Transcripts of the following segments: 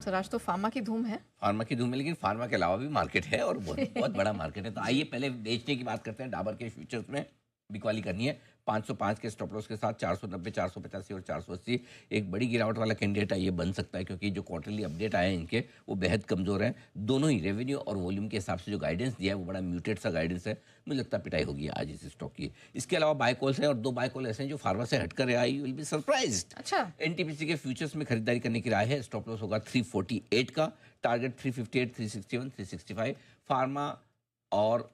Sir आज तो pharma की धूम है। फार्मा की धूम है, लेकिन फार्मा के अलावा भी मार्केट है और बहुत बहुत बड़ा मार्केट है। तो आइए पहले बेचने की बात करते हैं। डाबर के फ्यूचर्स में बिकवाली करनी है 505 के स्टॉप लॉस के साथ 490, 485 और 480। एक बड़ी गिरावट वाला कैंडिडेट है, ये बन सकता है क्योंकि जो क्वार्टरली अपडेट आए हैं इनके वो बेहद कमज़ोर हैं। दोनों ही रेवेन्यू और वॉल्यूम के हिसाब से जो गाइडेंस दिया है वो बड़ा म्यूटेड सा गाइडेंस है। मुझे लगता है पिटाई होगी आज इस स्टॉक की। इसके अलावा बाय कॉल्स हैं और 2 बाय कॉल ऐसे हैं जो फार्मा से हटकर आई विल बी सरप्राइज्ड। अच्छा, एनटीपीसी के फ्यूचर्स में खरीदारी करने की राय है। स्टॉप लॉस होगा 348 का, टारगेट 358, 361, 365। फार्मा और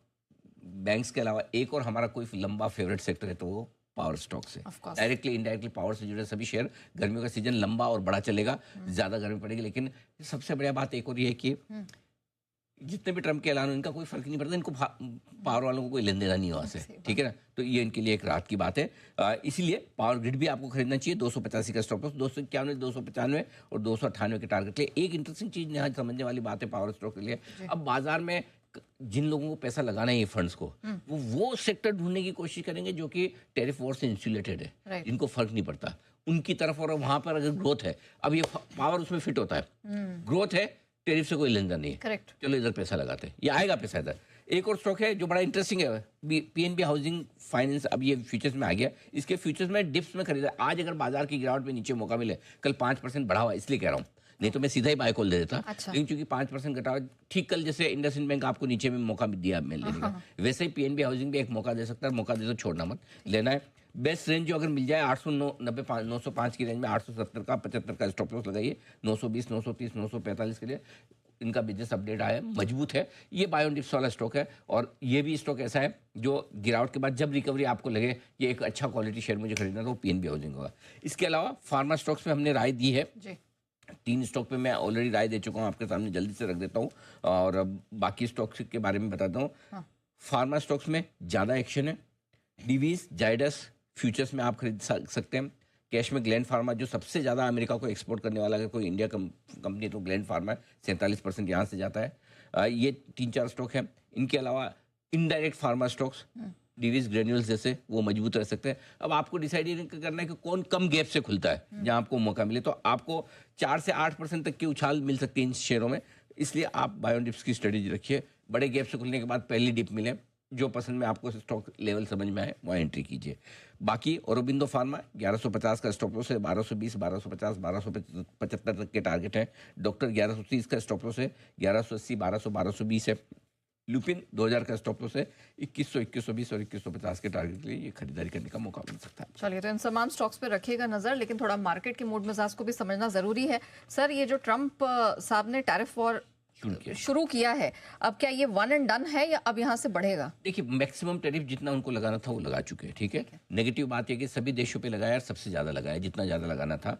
बैंक्स के अलावा एक और हमारा कोई लंबा फेवरेट सेक्टर है तो वो पावर स्टॉक से। डायरेक्टली इनडायरेक्टली पावर से जुड़े सभी शेयर। गर्मियों का सीजन लंबा और बड़ा चलेगा, ज्यादा गर्मी पड़ेगी, लेकिन सबसे बढ़िया बात एक और ये है कि जितने भी ट्रम्प के ऐलान हो इनका कोई फर्क नहीं पड़ता। इनको पावर वालों को कोई लेन देना नहीं है वहाँ से, ठीक है ना। तो ये इनके लिए एक राहत की बात है। इसीलिए पावर ग्रिड भी आपको खरीदना चाहिए। 285 का स्टॉप लॉस, 291, 295 और 298 के टारगेट लिए। एक इंटरेस्टिंग चीज यहाँ समझने वाली बात है पावर स्टॉक के लिए, अब बाजार में जिन लोगों को पैसा लगाना है ये फंड्स को, वो सेक्टर ढूंढने की कोशिश करेंगे जो कि टैरिफ वॉर से इंसुलेटेड है, जिनको फर्क नहीं पड़ता उनकी तरफ। और वहां पर अगर ग्रोथ है, अब ये पावर उसमें फिट होता है, ग्रोथ है, टैरिफ से कोई लेन देन नहीं है, करेक्ट, चलो इधर पैसा लगाते हैं, ये आएगा पैसा इधर। एक और स्टॉक है जो बड़ा इंटरेस्टिंग है, पीएनबी हाउसिंग फाइनेंस। अब ये फ्यूचर्स में आ गया, इसके फ्यूचर्स में डिप्स में खरीदा। आज अगर बाजार की गिरावट में नीचे मौका मिले, कल 5% बढ़ा हुआ, इसलिए कह रहा हूँ, नहीं तो मैं सीधा ही बाय कॉल दे देता। लेकिन चूंकि 5% घटाव ठीक, कल जैसे इंडसइंड बैंक आपको नीचे में मौका दिया लेने का, वैसे ही पीएनबी हाउसिंग भी एक मौका दे सकता है। मौका दे तो छोड़ना मत, लेना है। बेस्ट रेंज जो अगर मिल जाए 890, 905 की रेंज में 870 का 75 का स्टॉप लॉस लगाइए। 920, 930, 945 के लिए इनका बिजनेस अपडेट आया है, मजबूत है। ये बायोन डिप्स वाला स्टॉक है और ये भी स्टॉक ऐसा है जो गिरावट के बाद जब रिकवरी आपको लगे ये एक अच्छा क्वालिटी शेयर मुझे खरीदना है तो पीएनबी हाउसिंग होगा। इसके अलावा फार्मा स्टॉक्स में हमने राय दी है जी। 3 स्टॉक पे मैं ऑलरेडी राय दे चुका हूँ, आपके सामने जल्दी से रख देता हूँ और बाकी स्टॉक्स के बारे में बताता हूँ। फार्मा स्टॉक्स में ज़्यादा एक्शन है। डिवीज, जाइडस फ्यूचर्स में आप खरीद सकते हैं। कैश में ग्लैंड फार्मा जो सबसे ज़्यादा अमेरिका को एक्सपोर्ट करने वाला है कोई इंडिया कंपनी तो ग्लैंड फार्मा है, 47% यहाँ से जाता है। ये 3-4 स्टॉक हैं। इनके अलावा indirect pharma stocks, Divi's, Granules जैसे, वो मजबूत रह सकते हैं। अब आपको डिसाइड करना है कि कौन कम गैप से खुलता है, जहां आपको मौका मिले। तो आपको 4 से 8% तक की उछाल मिल सकती है इन शेयरों में, इसलिए आप बायोन डिप्स की स्ट्रेटेजी रखिए। बड़े गैप से खुलने के बाद पहली डिप मिले, जो पसंद में आपको स्टॉक लेवल समझ में आए वहाँ एंट्री कीजिए। बाकी औरोबिंदो फार्मा 1150 का स्टॉप लॉस है, 1220, 1250, 1275 तक के टारगेट है। डॉक्टर 1130 का स्टॉप लॉस है, 1180, 1200, 1220 है। लुपिन 2000 का स्टॉप लॉस है, 2100, 2120 और 2150 के टारगेट के लिए ये खरीदारी करने का मौका मिल सकता है। चलिए, तो इन तमाम स्टॉक्स पे रखिएगा नजर, लेकिन थोड़ा मार्केट के मूड मिजाज को भी समझना जरूरी है। सर, ये जो ट्रंप साहब ने टैरिफ वॉर शुरू किया है, अब क्या ये वन एंड डन है या अब यहाँ से बढ़ेगा? देखिए, मैक्सिमम टैरिफ जितना उनको लगाना था वो लगा चुके हैं, ठीक है। नेगेटिव बात है कि सभी देशों पे लगाया, सबसे ज्यादा लगाया, जितना ज्यादा लगाना था